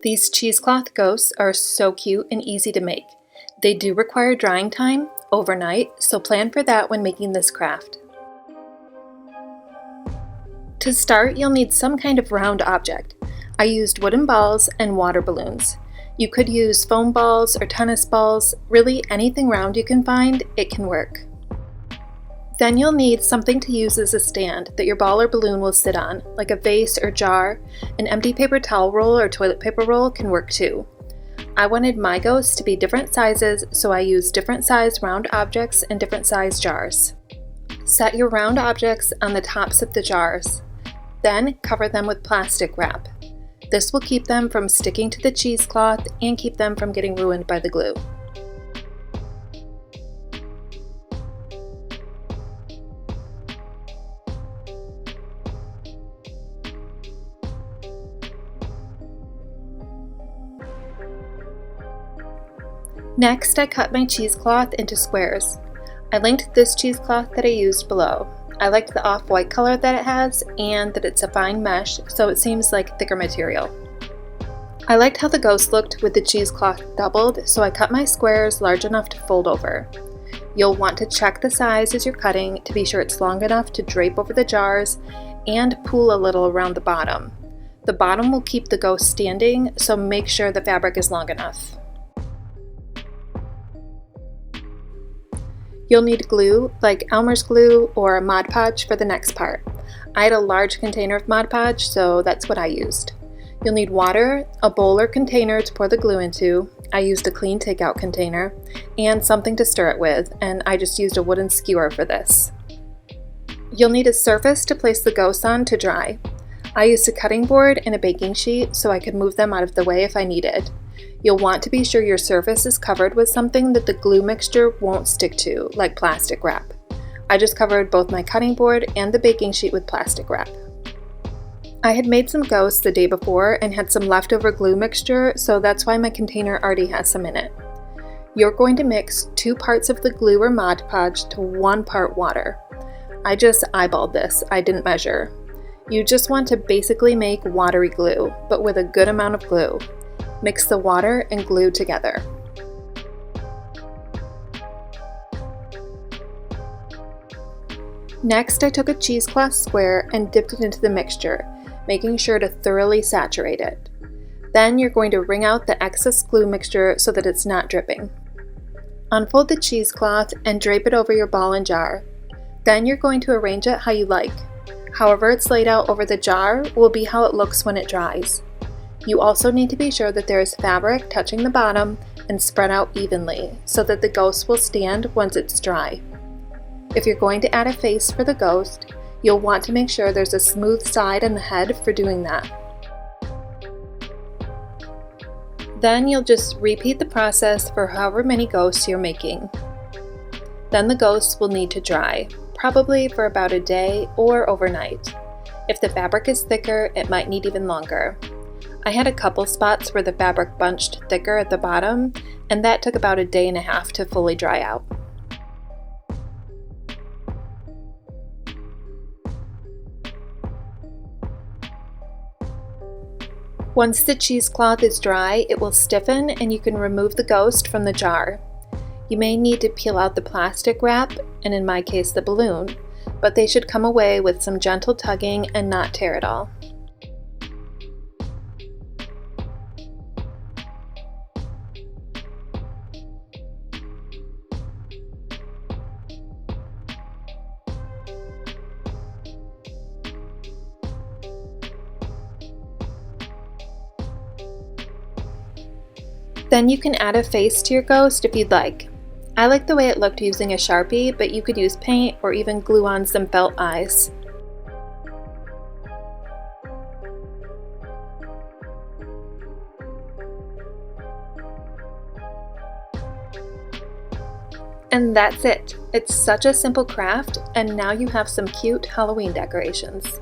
These cheesecloth ghosts are so cute and easy to make. They do require drying time overnight, so plan for that when making this craft. To start, you'll need some kind of round object. I used wooden balls and water balloons. You could use foam balls or tennis balls. Really, anything round you can find, it can work. Then you'll need something to use as a stand that your ball or balloon will sit on, like a vase or jar. An empty paper towel roll or toilet paper roll can work too. I wanted my ghosts to be different sizes, so I used different size round objects and different size jars. Set your round objects on the tops of the jars. Then cover them with plastic wrap. This will keep them from sticking to the cheesecloth and keep them from getting ruined by the glue. Next, I cut my cheesecloth into squares. I linked this cheesecloth that I used below. I liked the off-white color that it has and that it's a fine mesh, so it seems like thicker material. I liked how the ghost looked with the cheesecloth doubled, so I cut my squares large enough to fold over. You'll want to check the size as you're cutting to be sure it's long enough to drape over the jars and pull a little around the bottom. The bottom will keep the ghost standing, so make sure the fabric is long enough. You'll need glue, like Elmer's glue or Mod Podge for the next part. I had a large container of Mod Podge, so that's what I used. You'll need water, a bowl or container to pour the glue into. I used a clean takeout container, and something to stir it with, and I just used a wooden skewer for this. You'll need a surface to place the ghosts on to dry. I used a cutting board and a baking sheet so I could move them out of the way if I needed. You'll want to be sure your surface is covered with something that the glue mixture won't stick to, like plastic wrap. I just covered both my cutting board and the baking sheet with plastic wrap. I had made some ghosts the day before and had some leftover glue mixture, so that's why my container already has some in it. You're going to mix 2 parts of the glue or Mod Podge to 1 part water. I just eyeballed this, I didn't measure. You just want to basically make watery glue, but with a good amount of glue. Mix the water and glue together. Next, I took a cheesecloth square and dipped it into the mixture, making sure to thoroughly saturate it. Then you're going to wring out the excess glue mixture so that it's not dripping. Unfold the cheesecloth and drape it over your ball and jar. Then you're going to arrange it how you like. However it's laid out over the jar will be how it looks when it dries. You also need to be sure that there is fabric touching the bottom and spread out evenly so that the ghost will stand once it's dry. If you're going to add a face for the ghost, you'll want to make sure there's a smooth side on the head for doing that. Then you'll just repeat the process for however many ghosts you're making. Then the ghosts will need to dry, probably for about a day or overnight. If the fabric is thicker, it might need even longer. I had a couple spots where the fabric bunched thicker at the bottom, and that took about a day and a half to fully dry out. Once the cheesecloth is dry, it will stiffen and you can remove the ghost from the jar. You may need to peel out the plastic wrap, and in my case the balloon, but they should come away with some gentle tugging and not tear at all. Then you can add a face to your ghost if you'd like. I like the way it looked using a Sharpie, but you could use paint or even glue on some felt eyes. And that's it. It's such a simple craft, and now you have some cute Halloween decorations.